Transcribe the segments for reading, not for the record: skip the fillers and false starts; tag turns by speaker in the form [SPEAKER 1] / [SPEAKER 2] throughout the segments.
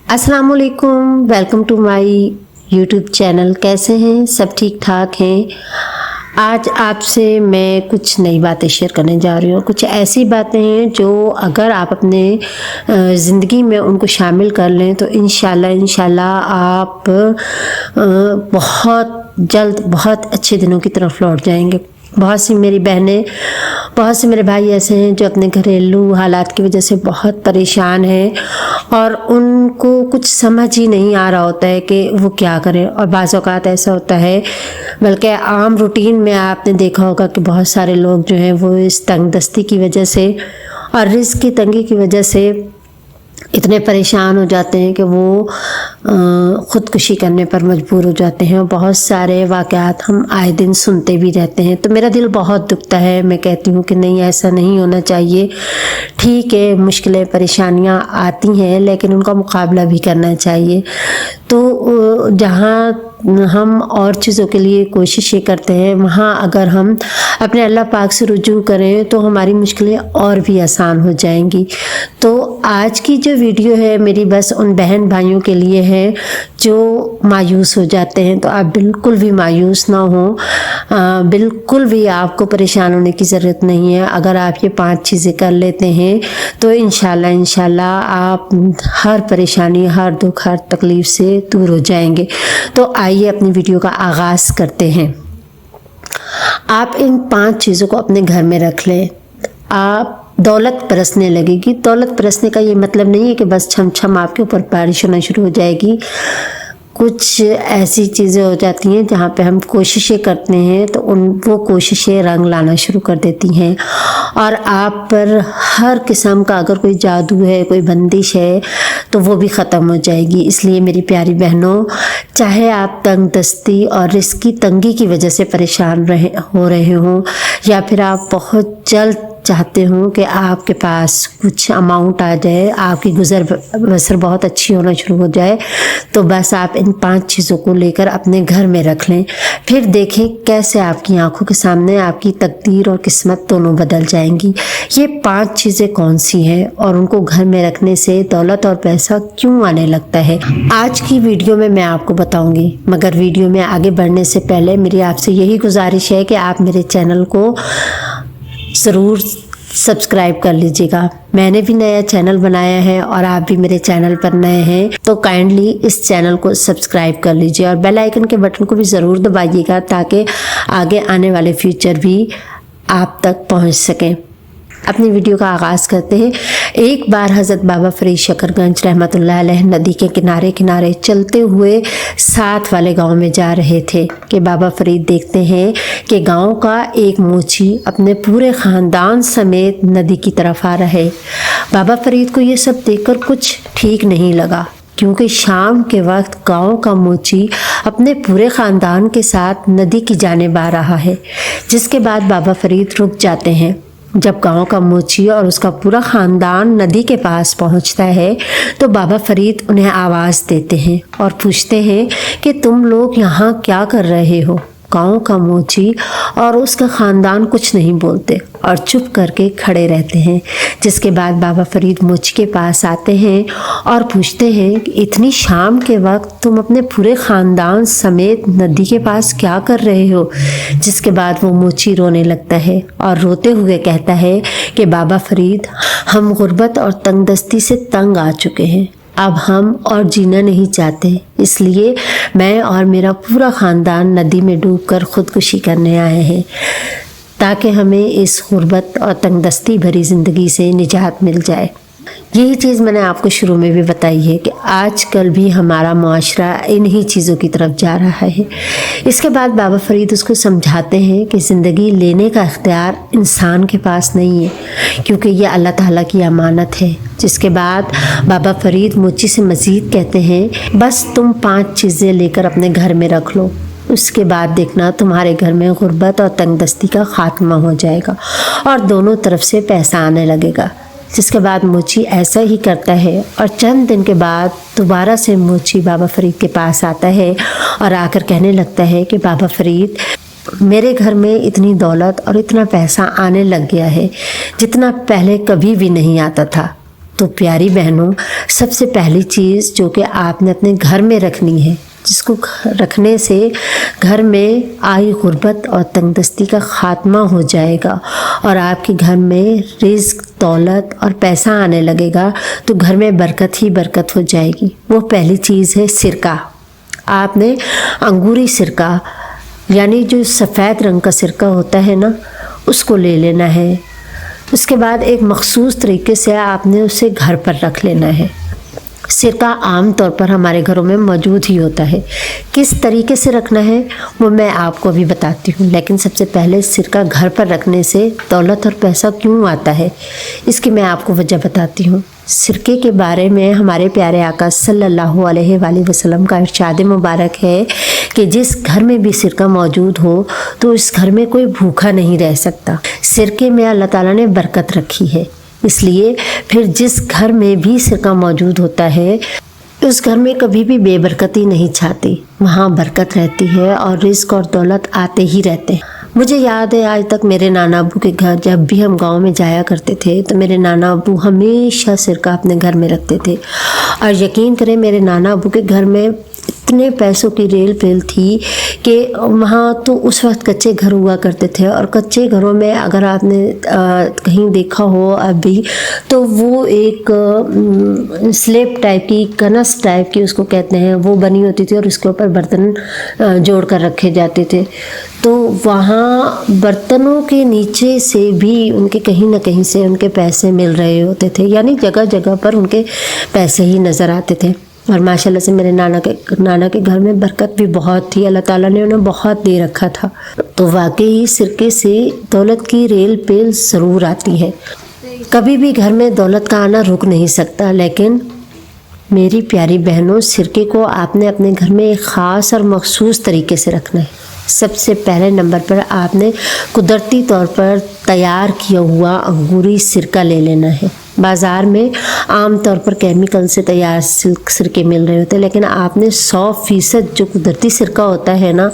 [SPEAKER 1] अस्सलाम वालेकुम, welcome to my YouTube channel. कैसे हैं सब? ठीक ठाक हैं। आज आपसे मैं कुछ नई बातें शेयर करने जा रही हूँ। कुछ ऐसी बातें हैं जो अगर आप अपने ज़िंदगी में उनको शामिल कर लें तो इंशाल्लाह आप बहुत जल्द बहुत अच्छे दिनों की तरफ लौट जाएंगे। बहुत सी मेरी बहनें, बहुत से मेरे भाई ऐसे हैं जो अपने घरेलू हालात की वजह से बहुत परेशान हैं और उनको कुछ समझ ही नहीं आ रहा होता है कि वो क्या करें। और बाज़ औक़ात ऐसा होता है, बल्कि आम रूटीन में आपने देखा होगा कि बहुत सारे लोग जो हैं वो इस तंगदस्ती की वजह से और रिज़्क़ की तंगी की वजह से इतने परेशान हो जाते हैं कि वो ख़ुदकुशी करने पर मजबूर हो जाते हैं। और बहुत सारे वाक़यात हम आए दिन सुनते भी रहते हैं, तो मेरा दिल बहुत दुखता है। मैं कहती हूँ कि नहीं, ऐसा नहीं होना चाहिए। ठीक है, मुश्किलें परेशानियाँ आती हैं, लेकिन उनका मुकाबला भी करना चाहिए। तो जहाँ हम और चीज़ों के लिए कोशिशें करते हैं, वहाँ अगर हम अपने अल्लाह पाक से रुजू करें तो हमारी मुश्किलें और भी आसान हो जाएंगी। तो आज की जो वीडियो है मेरी बस उन बहन भाइयों के लिए है जो मायूस हो जाते हैं। तो आप बिल्कुल भी मायूस ना हो, बिल्कुल भी आपको परेशान होने की ज़रूरत नहीं है। अगर आप ये 5 चीज़ें कर लेते हैं तो इंशाल्लाह आप हर परेशानी, हर दुख, हर तकलीफ़ से दूर हो जाएंगे। तो आइए अपनी वीडियो का आगाज़ करते हैं। आप इन 5 चीज़ों को अपने घर में रख लें। आप दौलत बरसने लगेगी। दौलत बरसने का ये मतलब नहीं है कि बस छम छम आपके ऊपर बारिश होना शुरू हो जाएगी। कुछ ऐसी चीज़ें हो जाती हैं जहाँ पे हम कोशिशें करते हैं तो वो कोशिशें रंग लाना शुरू कर देती हैं और आप पर हर किस्म का अगर कोई जादू है, कोई बंदिश है तो वो भी ख़त्म हो जाएगी। इसलिए मेरी प्यारी बहनों, चाहे आप तंगदस्ती और रिज़्क़ की तंगी की वजह से परेशान हो रहे हों या फिर आप बहुत जल्द चाहते हो कि आपके पास कुछ अमाउंट आ जाए, आपकी गुज़र बसर बहुत अच्छी होना शुरू हो जाए, तो बस आप इन 5 चीज़ों को लेकर अपने घर में रख लें। फिर देखें कैसे आपकी आंखों के सामने आपकी तकदीर और किस्मत दोनों बदल जाएंगी। ये 5 चीज़ें कौन सी हैं और उनको घर में रखने से दौलत और पैसा क्यों आने लगता है, आज की वीडियो में मैं आपको बताऊँगी। मगर वीडियो में आगे बढ़ने से पहले मेरी आपसे यही गुजारिश है कि आप मेरे चैनल को ज़रूर सब्सक्राइब कर लीजिएगा। मैंने भी नया चैनल बनाया है और आप भी मेरे चैनल पर नए हैं तो काइंडली इस चैनल को सब्सक्राइब कर लीजिए और बेल आइकन के बटन को भी ज़रूर दबाइएगा ताकि आगे आने वाले फ्यूचर भी आप तक पहुंच सकें। अपनी वीडियो का आगाज़ करते हैं। एक बार हज़रत बाबा फरीद शकरगंज रहमतुल्लाह अलैह नदी के किनारे किनारे चलते हुए साथ वाले गांव में जा रहे थे कि बाबा फरीद देखते हैं कि गांव का एक मोची अपने पूरे ख़ानदान समेत नदी की तरफ आ रहा है। बाबा फरीद को ये सब देखकर कुछ ठीक नहीं लगा, क्योंकि शाम के वक्त गांव का मोची अपने पूरे ख़ानदान के साथ नदी की जानिब आ रहा है। जिसके बाद बाबा फरीद रुक जाते हैं। जब गांव का मोची और उसका पूरा ख़ानदान नदी के पास पहुंचता है तो बाबा फरीद उन्हें आवाज़ देते हैं और पूछते हैं कि तुम लोग यहाँ क्या कर रहे हो। गांव का मोची और उसका ख़ानदान कुछ नहीं बोलते और चुप करके खड़े रहते हैं। जिसके बाद बाबा फरीद मोची के पास आते हैं और पूछते हैं कि इतनी शाम के वक्त तुम अपने पूरे ख़ानदान समेत नदी के पास क्या कर रहे हो। जिसके बाद वो मोची रोने लगता है और रोते हुए कहता है कि बाबा फरीद, हम गुर्बत और तंगदस्ती से तंग आ चुके हैं। अब हम और जीना नहीं चाहते, इसलिए मैं और मेरा पूरा ख़ानदान नदी में डूबकर ख़ुदकुशी करने आए हैं ताकि हमें इस गुर्बत और तंगदस्ती भरी ज़िंदगी से निजात मिल जाए। यही चीज़ मैंने आपको शुरू में भी बताई है कि आजकल भी हमारा मुआशरा इन्हीं चीज़ों की तरफ जा रहा है। इसके बाद बाबा फरीद उसको समझाते हैं कि ज़िंदगी लेने का इख्तियार इंसान के पास नहीं है, क्योंकि ये अल्लाह ताला की अमानत है। जिसके बाद बाबा फरीद मोची से मज़ीद कहते हैं, बस तुम 5 चीज़ें लेकर अपने घर में रख लो, उसके बाद देखना तुम्हारे घर में गुर्बत और तंगदस्ती का खात्मा हो जाएगा और दोनों तरफ से पैसा आने लगेगा। जिसके बाद मोची ऐसा ही करता है और चंद दिन के बाद दोबारा से मोची बाबा फरीद के पास आता है और आकर कहने लगता है कि बाबा फरीद, मेरे घर में इतनी दौलत और इतना पैसा आने लग गया है जितना पहले कभी भी नहीं आता था। तो प्यारी बहनों, सबसे पहली चीज़ जो कि आपने अपने घर में रखनी है, जिसको रखने से घर में आई गुर्बत और तंगदस्ती का खात्मा हो जाएगा और आपके घर में रिज़्क, दौलत और पैसा आने लगेगा, तो घर में बरकत ही बरकत हो जाएगी। वो पहली चीज़ है सिरका। आपने अंगूरी सिरका, यानी जो सफ़ेद रंग का सिरका होता है ना, उसको ले लेना है। उसके बाद एक मखसूस तरीके से आपने उसे घर पर रख लेना है। सिरका आम तौर पर हमारे घरों में मौजूद ही होता है। किस तरीके से रखना है वो मैं आपको अभी बताती हूँ, लेकिन सबसे पहले सिरका घर पर रखने से दौलत और पैसा क्यों आता है, इसकी मैं आपको वजह बताती हूँ। सिरके के बारे में हमारे प्यारे आका सल्लल्लाहु अलैहि वसल्लम का इरशाद मुबारक है कि जिस घर में भी सिरका मौजूद हो तो इस घर में कोई भूखा नहीं रह सकता। सिरके में अल्लाह ताला ने बरकत रखी है, इसलिए फिर जिस घर में भी सिरका मौजूद होता है उस घर में कभी भी बेबरकती नहीं छाती, वहाँ बरकत रहती है और रिज़्क और दौलत आते ही रहते हैं। मुझे याद है आज तक मेरे नाना अब्बू के घर जब भी हम गांव में जाया करते थे तो मेरे नाना अब्बू हमेशा सिरका अपने घर में रखते थे। और यकीन करें, मेरे नाना अब्बू के घर में इतने पैसों की रेल पेल थी कि वहाँ तो उस वक्त कच्चे घर हुआ करते थे, और कच्चे घरों में अगर आपने कहीं देखा हो अभी, तो वो एक स्लेब टाइप की, कनस टाइप की उसको कहते हैं, वो बनी होती थी और उसके ऊपर बर्तन जोड़ कर रखे जाते थे। तो वहाँ बर्तनों के नीचे से भी उनके कहीं ना कहीं से उनके पैसे मिल रहे होते थे, यानी जगह जगह पर उनके पैसे ही नज़र आते थे। और माशाल्लाह से मेरे नाना के घर में बरकत भी बहुत थी, अल्लाह ताला ने उन्हें बहुत दे रखा था। तो वाकई सिरके से दौलत की रेल पेल ज़रूर आती है। कभी भी घर में दौलत का आना रुक नहीं सकता, लेकिन मेरी प्यारी बहनों, सिरके को आपने अपने घर में एक ख़ास और मखसूस तरीके से रखना है। सबसे पहले नंबर पर आपने कुदरती तौर पर तैयार किया हुआ अंगूरी सिरका ले लेना है। बाज़ार में आम तौर पर केमिकल से तैयार सिरके मिल रहे होते हैं, लेकिन आपने 100% जो कुदरती सिरका होता है ना,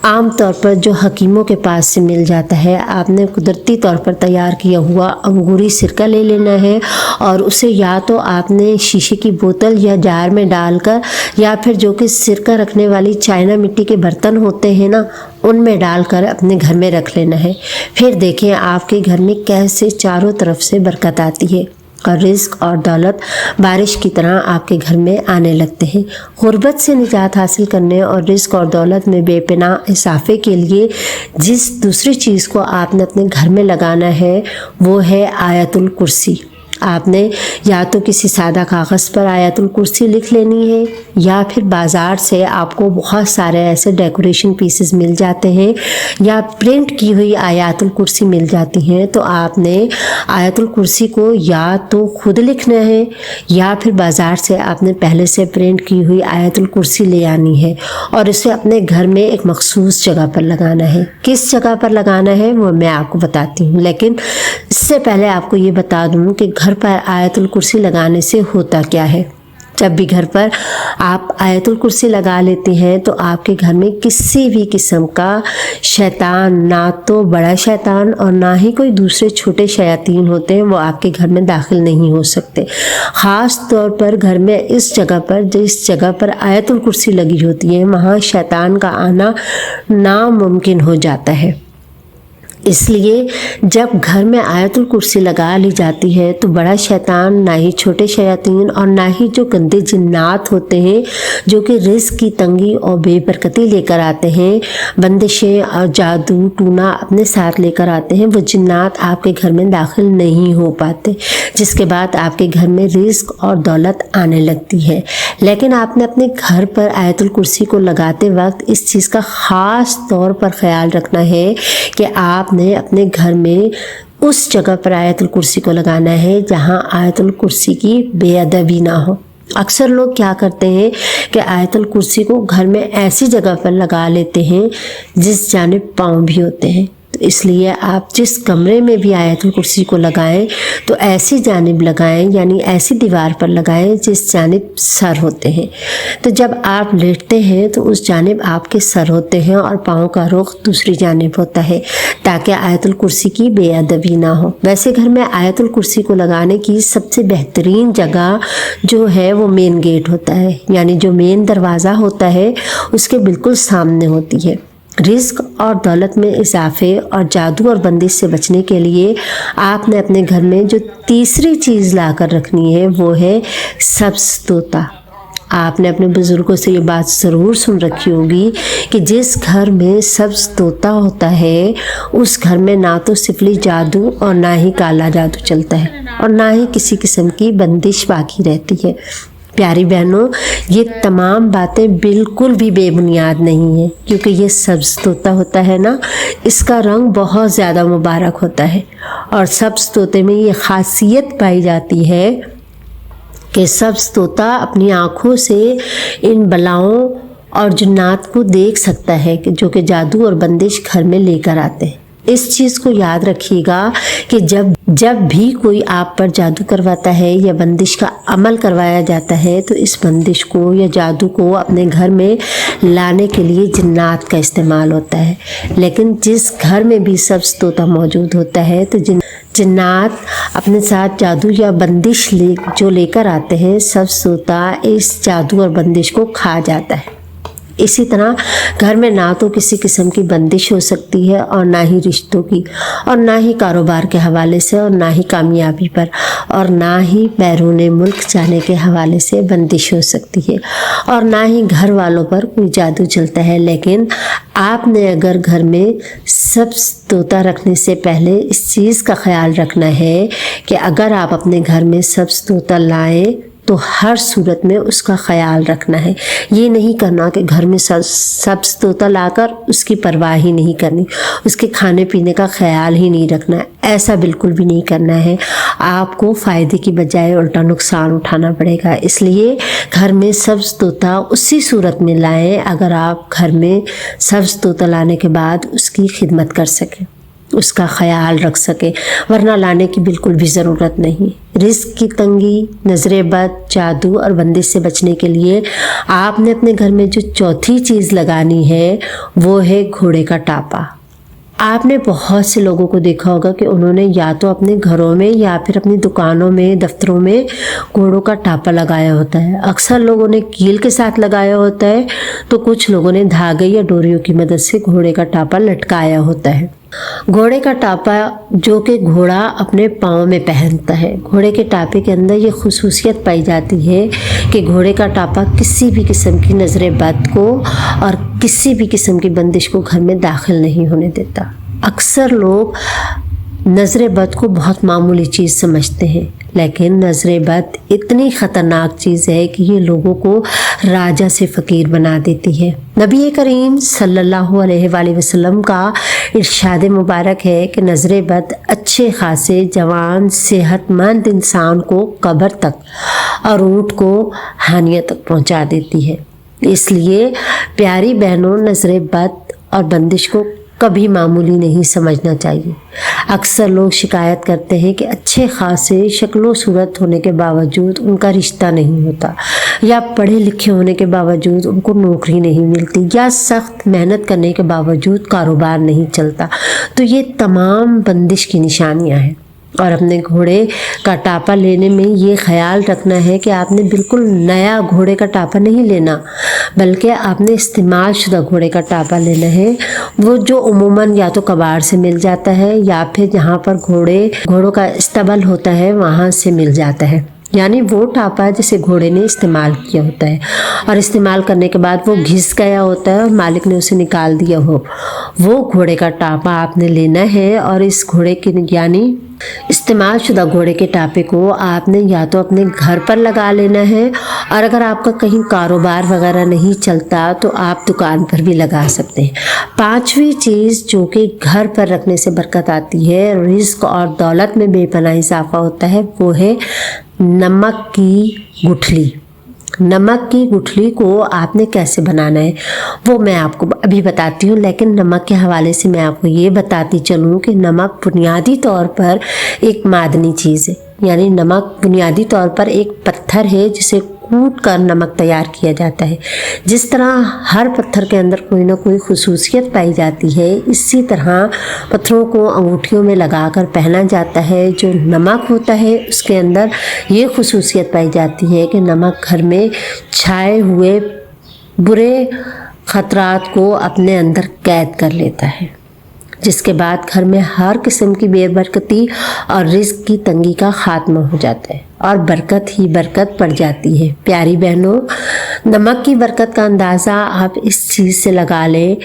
[SPEAKER 1] आम तौर पर जो हकीमों के पास से मिल जाता है, आपने कुदरती तौर पर तैयार किया हुआ अंगूरी सिरका ले लेना है और उसे या तो आपने शीशे की बोतल या जार में डालकर, या फिर जो कि सिरका रखने वाली चाइना मिट्टी के बर्तन होते हैं ना, उनमें डालकर अपने घर में रख लेना है। फिर देखें आपके घर में कैसे चारों तरफ से बरकत आती है और रिज़्क और दौलत बारिश की तरह आपके घर में आने लगते हैं। गुर्बत से निजात हासिल करने और रिज़्क और दौलत में बेपनाह इजाफे के लिए जिस दूसरी चीज़ को आपने अपने घर में लगाना है वो है आयतुल कुर्सी। आपने या तो किसी सादा कागज़ पर आयतुल कुर्सी लिख लेनी है, या फिर बाज़ार से आपको बहुत सारे ऐसे डेकोरेशन पीसेस मिल जाते हैं या प्रिंट की हुई आयतुल कुर्सी मिल जाती हैं। तो आपने आयतुल कुर्सी को या तो खुद लिखना है या फिर बाज़ार से आपने पहले से प्रिंट की हुई आयतुल कुर्सी ले आनी है और इसे अपने घर में एक मखसूस जगह पर लगाना है। किस जगह पर लगाना है वो मैं आपको बताती हूँ, लेकिन इससे पहले आपको ये बता दूँ कि घर पर आयतुल कुर्सी लगाने से होता क्या है। जब भी घर पर आप आयतुल कुर्सी लगा लेते हैं तो आपके घर में किसी भी किस्म का शैतान, ना तो बड़ा शैतान और ना ही कोई दूसरे छोटे शयातीन होते हैं, वो आपके घर में दाखिल नहीं हो सकते। ख़ास तौर पर घर में इस जगह पर, जिस जगह पर आयतुल कुर्सी लगी होती है, वहाँ शैतान का आना नामुमकिन हो जाता है। इसलिए जब घर में आयतुल कुर्सी लगा ली जाती है तो बड़ा शैतान, ना ही छोटे शयातीन और ना ही जो गंदे जिन्नात होते हैं जो कि रिज़्क की तंगी और बेबरकती लेकर आते हैं, बंदिशें और जादू टूना अपने साथ लेकर आते हैं, वो जिन्नात आपके घर में दाखिल नहीं हो पाते, जिसके बाद आपके घर में रिज़्क और दौलत आने लगती है। लेकिन आपने अपने घर पर आयतुल कुर्सी को लगाते वक्त इस चीज़ का ख़ास तौर पर ख्याल रखना है कि आपने अपने घर में उस जगह पर आयतुल कुर्सी को लगाना है जहां आयतुल कुर्सी की बेअदबी ना हो। अक्सर लोग क्या करते हैं कि आयतुल कुर्सी को घर में ऐसी जगह पर लगा लेते हैं जिस जानिब पाँव भी होते हैं, तो इसलिए आप जिस कमरे में भी आयतुल कुर्सी को लगाएं तो ऐसी जानिब लगाएं, यानी ऐसी दीवार पर लगाएं जिस जानिब सर होते हैं। तो जब आप लेटते हैं तो उस जानिब आपके सर होते हैं और पाँव का रुख दूसरी जानिब होता है, ताकि आयतुल कुर्सी की बेअदबी ना हो। वैसे घर में आयतुल कुर्सी को लगाने की सबसे बेहतरीन जगह जो है वो मेन गेट होता है, यानी जो मेन दरवाज़ा होता है उसके बिल्कुल सामने होती है। रिस्क और दौलत में इजाफे और जादू और बंदिश से बचने के लिए आपने अपने घर में जो तीसरी चीज़ लाकर रखनी है वो है सब्ज़ तोता। आपने अपने बुज़ुर्गों से ये बात ज़रूर सुन रखी होगी कि जिस घर में सब्ज़ तोता होता है उस घर में ना तो सिफली जादू और ना ही काला जादू चलता है और ना ही किसी किस्म की बंदिश बाकी रहती है। प्यारी बहनों, ये तमाम बातें बिल्कुल भी बेबुनियाद नहीं है, क्योंकि ये सब्ज़ तोता होता है ना, इसका रंग बहुत ज़्यादा मुबारक होता है और सब्ज़ तोते में ये ख़ासियत पाई जाती है कि सब्ज़ तोता अपनी आँखों से इन बलाओं और जुन्नात को देख सकता है कि जो कि जादू और बंदिश घर में लेकर आते हैं। इस चीज़ को याद रखिएगा कि जब भी कोई आप पर जादू करवाता है या बंदिश का अमल करवाया जाता है तो इस बंदिश को या जादू को अपने घर में लाने के लिए जिन्नात का इस्तेमाल होता है। लेकिन जिस घर में भी सब्ज़ तोता मौजूद होता है तो जिन्नात अपने साथ जादू या बंदिश जो लेकर आते हैं, सब्ज़ तोता इस जादू और बंदिश को खा जाता है। इसी तरह घर में ना तो किसी किस्म की बंदिश हो सकती है और ना ही रिश्तों की, और ना ही कारोबार के हवाले से, और ना ही कामयाबी पर, और ना ही बैरून मुल्क जाने के हवाले से बंदिश हो सकती है, और ना ही घर वालों पर कोई जादू चलता है। लेकिन आपने अगर घर में सब्ज़ तोता रखने से पहले इस चीज़ का ख्याल रखना है कि अगर आप अपने घर में सब्ज़ तोता लाएं तो हर सूरत में उसका ख्याल रखना है। ये नहीं करना कि घर में सब्ज़ तोता लाकर उसकी परवाह ही नहीं करनी, उसके खाने पीने का ख्याल ही नहीं रखना, ऐसा बिल्कुल भी नहीं करना है। आपको फ़ायदे की बजाय उल्टा नुकसान उठाना पड़ेगा। इसलिए घर में सब्ज़ तोता उसी सूरत में लाएं अगर आप घर में सब्ज़ तोता लाने के बाद उसकी खिदमत कर सकें, उसका ख्याल रख सके, वरना लाने की बिल्कुल भी ज़रूरत नहीं। रिस्क की तंगी, नज़रे बद, जादू और बंदिश से बचने के लिए आपने अपने घर में जो चौथी चीज़ लगानी है वो है घोड़े का टापा। आपने बहुत से लोगों को देखा होगा कि उन्होंने या तो अपने घरों में या फिर अपनी दुकानों में, दफ्तरों में घोड़ों का टापा लगाया होता है। अक्सर लोगों ने कील के साथ लगाया होता है तो कुछ लोगों ने धागे या डोरियों की मदद से घोड़े का टापा लटकाया होता है। घोड़े का टापा जो कि घोड़ा अपने पाँव में पहनता है, घोड़े के टापे के अंदर ये खुसूसियत पाई जाती है कि घोड़े का टापा किसी भी किस्म की नज़रे बद को और किसी भी किस्म की बंदिश को घर में दाखिल नहीं होने देता। अक्सर लोग नज़रे बद को बहुत मामूली चीज़ समझते हैं, लेकिन नज़रे बद इतनी ख़तरनाक चीज़ है कि ये लोगों को राजा से फ़कीर बना देती है। नबी करीम सल्लल्लाहु अलैहि वसल्लम का इरशाद मुबारक है कि नज़रे बद अच्छे खासे जवान सेहतमंद इंसान को कब्र तक और ऊँट को हानिया तक पहुँचा देती है। इसलिए प्यारी बहनों, नज़रे बद और बंदिश को कभी मामूली नहीं समझना चाहिए। अक्सर लोग शिकायत करते हैं कि अच्छे खासे शक्लो सूरत होने के बावजूद उनका रिश्ता नहीं होता, या पढ़े लिखे होने के बावजूद उनको नौकरी नहीं मिलती, या सख्त मेहनत करने के बावजूद कारोबार नहीं चलता। तो ये तमाम बंदिश की निशानियां हैं। और अपने घोड़े का टापा लेने में ये ख्याल रखना है कि आपने बिल्कुल नया घोड़े का टापा नहीं लेना, बल्कि आपने इस्तेमाल शुदा घोड़े का टापा लेना है, वो जो उमूमन या तो कबाड़ से मिल जाता है या फिर जहाँ पर घोड़ों का इस्तेमाल होता है वहाँ से मिल जाता है। यानी वो टापा जिसे घोड़े ने इस्तेमाल किया होता है और इस्तेमाल करने के बाद वो घिस गया होता है और मालिक ने उसे निकाल दिया हो, वो घोड़े का टापा आपने लेना है। और इस घोड़े के यानी इस्तेमाल शुदा घोड़े के टापे को आपने या तो अपने घर पर लगा लेना है, और अगर आपका कहीं कारोबार वगैरह नहीं चलता तो आप दुकान पर भी लगा सकते हैं। पांचवी चीज़ जो कि घर पर रखने से बरकत आती है, रिस्क और दौलत में बेपनाह इजाफा होता है, वो है नमक की गुठली। नमक की गुठली को आपने कैसे बनाना है वो मैं आपको अभी बताती हूँ, लेकिन नमक के हवाले से मैं आपको ये बताती चलूँ कि नमक बुनियादी तौर पर एक मादनी चीज़ है, यानी नमक बुनियादी तौर पर एक पत्थर है जिसे कूट कर नमक तैयार किया जाता है। जिस तरह हर पत्थर के अंदर कोई ना कोई खुसूसियत पाई जाती है, इसी तरह पत्थरों को अंगूठियों में लगाकर पहना जाता है। जो नमक होता है उसके अंदर ये खुसूसियत पाई जाती है कि नमक घर में छाए हुए बुरे खतरात को अपने अंदर कैद कर लेता है, जिसके बाद घर में हर किस्म की बेबरकती और रिस्क की तंगी का खात्मा हो जाता है और बरकत ही बरकत पड़ जाती है। प्यारी बहनों, नमक की बरकत का अंदाज़ा आप इस चीज़ से लगा लें।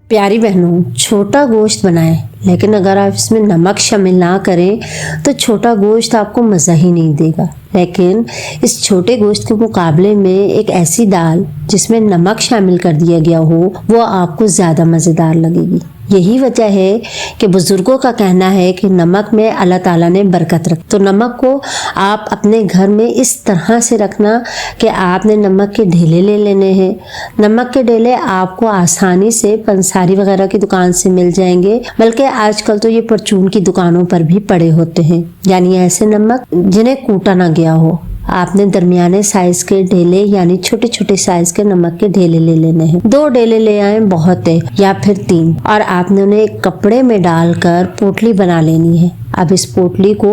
[SPEAKER 1] प्यारी बहनों, छोटा गोश्त बनाएं, लेकिन अगर आप इसमें नमक शामिल ना करें तो छोटा गोश्त आपको मज़ा ही नहीं देगा। लेकिन इस छोटे गोश्त के मुकाबले में एक ऐसी दाल जिसमें नमक शामिल कर दिया गया हो वो आपको ज़्यादा मज़ेदार लगेगी। यही वजह है कि बुज़ुर्गों का कहना है कि नमक में अल्लाह ताला ने बरकत रख। तो नमक को आप अपने घर में इस तरह से रखना कि आपने नमक के ढेले ले लेने हैं। नमक के ढेले आपको आसानी से पंसारी वगैरह की दुकान से मिल जाएंगे, बल्कि आजकल तो ये परचून की दुकानों पर भी पड़े होते हैं, यानी ऐसे नमक जिन्हें कूटा ना गया हो। आपने दरमियाने साइज के ढेले यानी छोटे छोटे साइज के नमक के ढेले ले लेने हैं। 2 ढेले ले आए बहुत है, या फिर 3, और आपने उन्हें एक कपड़े में डालकर पोटली बना लेनी है। अब इस पोटली को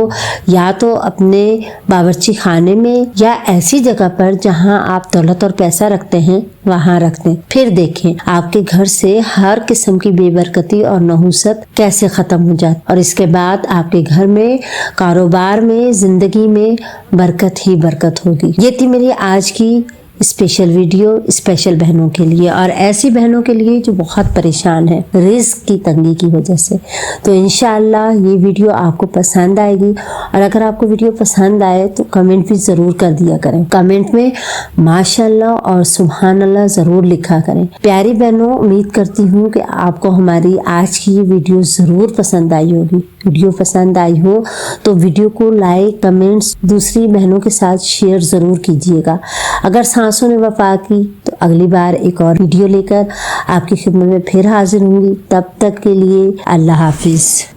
[SPEAKER 1] या तो अपने बावर्ची खाने में या ऐसी जगह पर जहां आप दौलत और पैसा रखते हैं वहां रख दें। फिर देखें आपके घर से हर किस्म की बेबरकती और नहुसत कैसे खत्म हो जाती, और इसके बाद आपके घर में, कारोबार में, जिंदगी में बरकत ही बरकत होगी। ये थी मेरी आज की स्पेशल वीडियो स्पेशल बहनों के लिए, और ऐसी बहनों के लिए जो बहुत परेशान है रिस्क की तंगी की वजह से। तो इंशाअल्लाह ये वीडियो आपको पसंद आएगी, और अगर आपको वीडियो पसंद आए तो कमेंट भी ज़रूर कर दिया करें। कमेंट में माशाअल्लाह और सुभान अल्लाह ज़रूर लिखा करें। प्यारी बहनों, उम्मीद करती हूँ कि आपको हमारी आज की ये वीडियो ज़रूर पसंद आई होगी। वीडियो पसंद आई हो तो वीडियो को लाइक, कमेंट्स दूसरी बहनों के साथ शेयर ज़रूर कीजिएगा। अगर सांसों ने वफा की तो अगली बार एक और वीडियो लेकर आपकी खिदमत में फिर हाजिर होंगी। तब तक के लिए अल्लाह हाफिज़।